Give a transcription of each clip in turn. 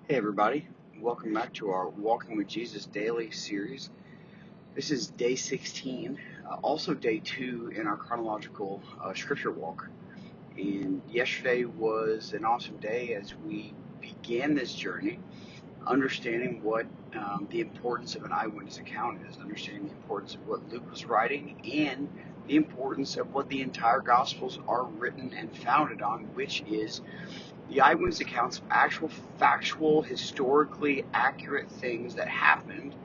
Hey everybody, welcome back to our Walking with Jesus Daily series. This is day 16, also day 2 in our chronological scripture walk. And yesterday was an awesome day as we began this journey, understanding what the importance of an eyewitness account is, understanding the importance of what Luke was writing, and the importance of what the entire Gospels are written and founded on, which is the eyewitness accounts of actual, factual, historically accurate things that happened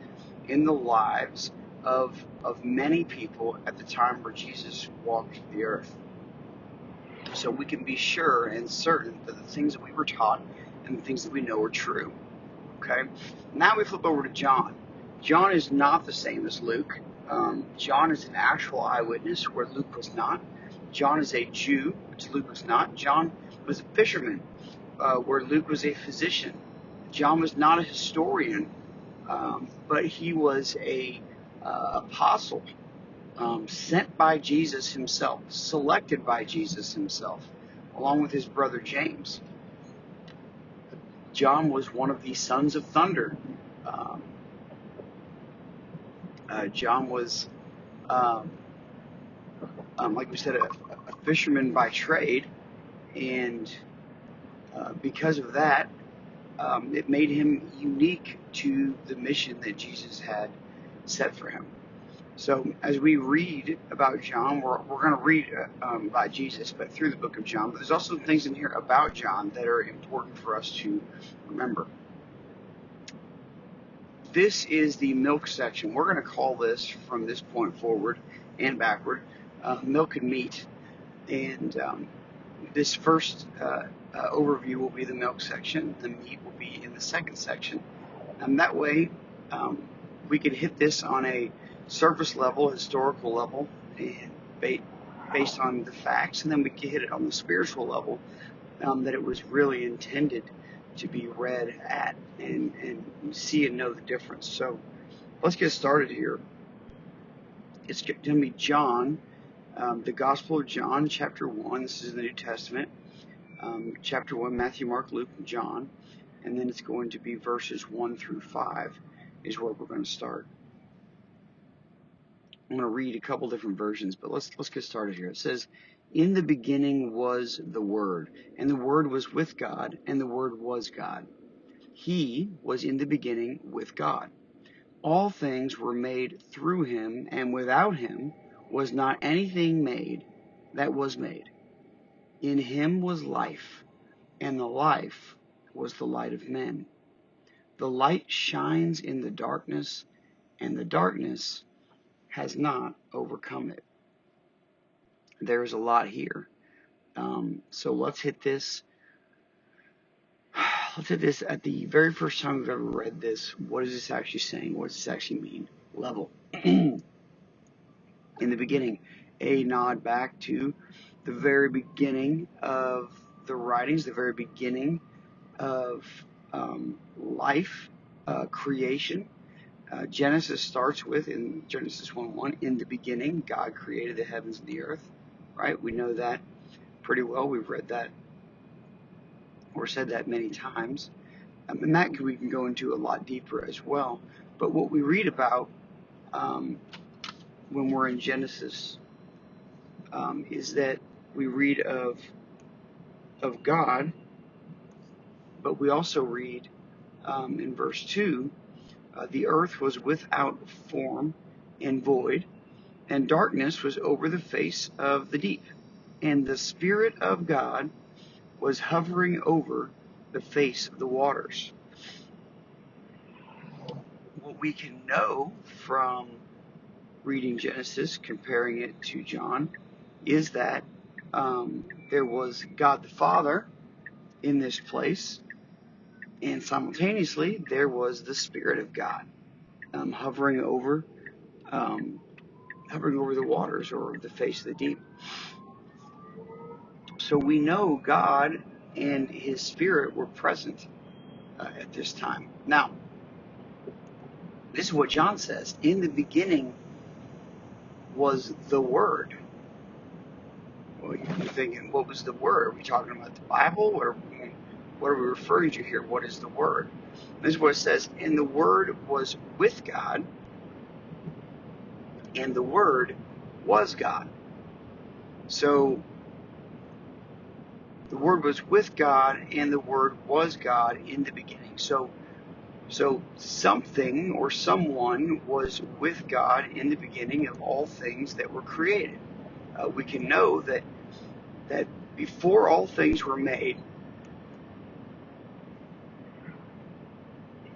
in the lives of many people at the time where Jesus walked the earth. So we can be sure and certain that the things that we were taught and the things that we know are true. Okay? Now we flip over to John. John is not the same as Luke. John is an actual eyewitness where Luke was not. John is a Jew, which Luke was not. John was a fisherman, where Luke was a physician. John was not a historian, but he was a apostle, sent by Jesus himself, selected by Jesus himself, along with his brother James. John was one of the sons of thunder. John was, like we said, a fisherman by trade, and because of that, it made him unique to the mission that Jesus had set for him. So as we read about John, we're going to read about Jesus, but through the book of John. But there's also things in here about John that are important for us to remember. This is the milk section. We're going to call this, from this point forward and backward, milk and meat. And this first overview will be the milk section. The meat will be in the second section. And that way, we can hit this on a surface level, historical level, and based on the facts, and then we can hit it on the spiritual level, that it was really intended to be read at and see and know the difference. So let's get started here. It's going to be John, the Gospel of John, chapter 1. This is the New Testament. Chapter 1, Matthew, Mark, Luke, and John. And then it's going to be verses 1 through 5 is where we're going to start. I'm going to read a couple different versions, but let's get started here. It says, "In the beginning was the Word, and the Word was with God, and the Word was God. He was in the beginning with God. All things were made through him, and without him was not anything made that was made. In him was life, and the life was the light of men. The light shines in the darkness, and the darkness has not overcome it." There's a lot here. So let's hit this. Let's hit this at the very first time we've ever read this. What is this actually saying? What does this actually mean? Level. In the beginning, a nod back to the very beginning of the writings, the very beginning of life, creation. Genesis starts with, in Genesis 1:1, in the beginning, God created the heavens and the earth. Right? We know that pretty well. We've read that or said that many times. And that we can go into a lot deeper as well. But what we read about when we're in Genesis is that we read of God, but we also read in verse 2, the earth was without form and void, and darkness was over the face of the deep, and the Spirit of God was hovering over the face of the waters. What we can know from reading Genesis, comparing it to John, is that there was God the Father in this place, and simultaneously there was the Spirit of God hovering over the waters or the face of the deep. So we know God and His Spirit were present at this time. Now, this is what John says. In the beginning was the Word. Well, you're thinking, what was the Word? Are we talking about the Bible? Or what are we referring to here? What is the Word? This is what it says, and the Word was with God, and the Word was God. So the Word was with God, and the Word was God in the beginning. So something or someone was with God in the beginning of all things that were created. We can know that before all things were made,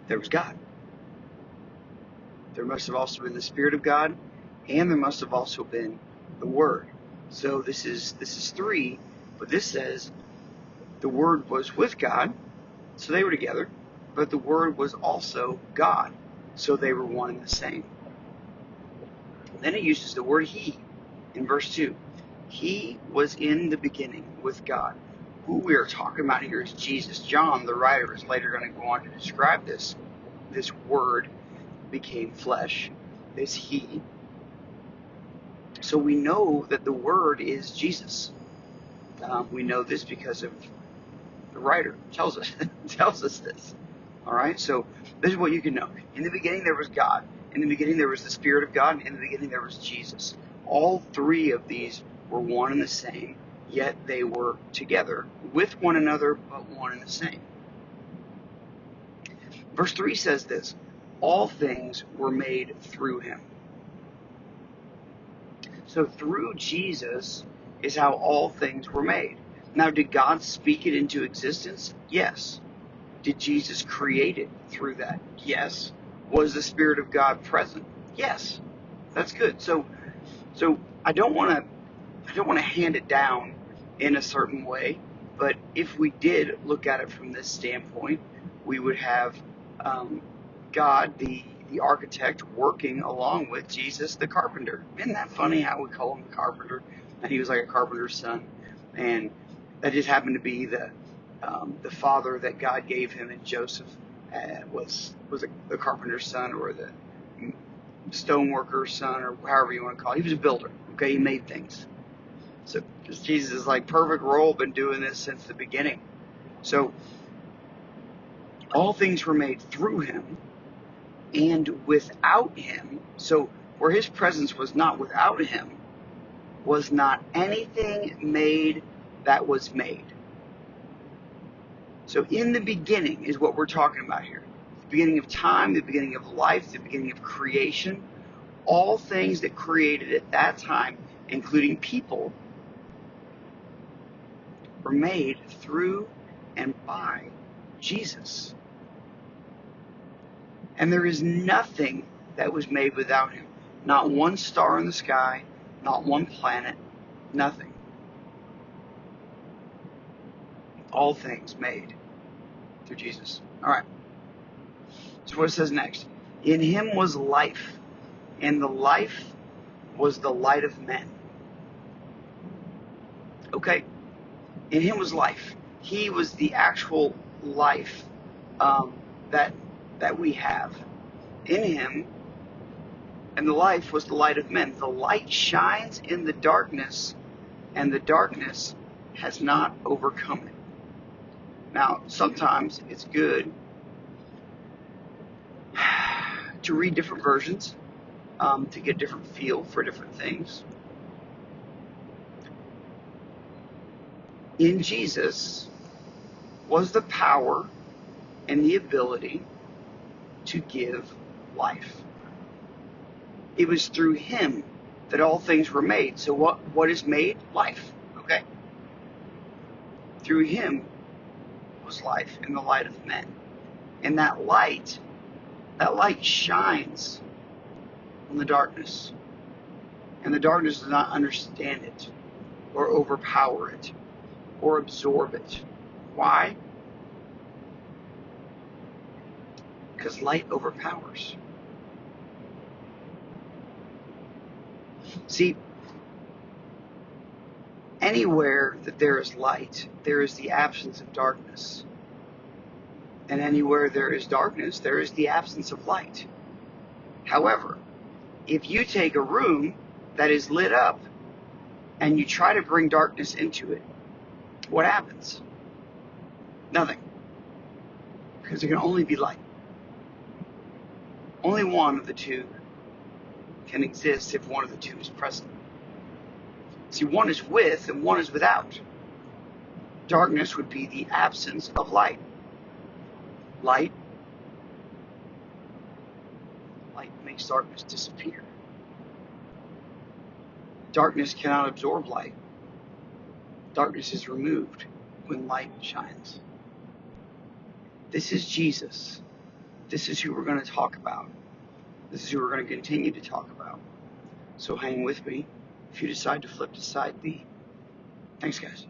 there was God. There must have also been the Spirit of God, and there must have also been the Word. So this is three, but this says the Word was with God, so they were together, but the Word was also God, so they were one and the same. Then it uses the word He in verse 2. He was in the beginning with God. Who we are talking about here is Jesus. John, the writer, is later going to go on to describe this Word became flesh, this He. So we know that the Word is Jesus. We know this because of the writer tells us this. All right, so this is what you can know. In the beginning there was God. In the beginning there was the Spirit of God. And in the beginning there was Jesus. All three of these were one and the same, yet they were together with one another, but one and the same. Verse 3 says this: all things were made through Him. So through Jesus is how all things were made. Now, did God speak it into existence? Yes. Did Jesus create it through that? Yes. Was the Spirit of God present? Yes. That's good. So I don't want to hand it down in a certain way, but if we did look at it from this standpoint, we would have God, the architect, working along with Jesus, the carpenter. Isn't that funny how we call him the carpenter? And he was like a carpenter's son, and that just happened to be the father that God gave him, and Joseph was the carpenter's son, or the stoneworker's son, or however you want to call it. He was a builder. Okay, he made things. So Jesus is like perfect role, been doing this since the beginning. So all things were made through Him, and without Him. So where His presence was not without Him, was not anything made that was made. So in the beginning is what we're talking about here. The beginning of time, the beginning of life, the beginning of creation. All things that created at that time, including people, were made through and by Jesus. And there is nothing that was made without Him. Not one star in the sky, not one planet, nothing. All things made through Jesus. All right. So what it says next. In Him was life, and the life was the light of men. Okay. In Him was life. He was the actual life that we have. In Him, and the life was the light of men. The light shines in the darkness, and the darkness has not overcome it. Now, sometimes it's good to read different versions, to get a different feel for different things. In Jesus was the power and the ability to give life. It was through Him that all things were made. So what is made? Life. Okay? Through Him was life and the light of men. And that light shines on the darkness. And the darkness does not understand it, or overpower it, or absorb it. Why? Because light overpowers. See, anywhere that there is light, there is the absence of darkness. And anywhere there is darkness, there is the absence of light. However, if you take a room that is lit up and you try to bring darkness into it, what happens? Nothing. Because there can only be light. Only one of the two can exist if one of the two is present. See, one is with and one is without. Darkness would be the absence of light. Light makes darkness disappear. Darkness cannot absorb light. Darkness is removed when light shines. This is Jesus. This is who we're going to talk about. This is who we're going to continue to talk about. So hang with me if you decide to flip to side B. Thanks, guys.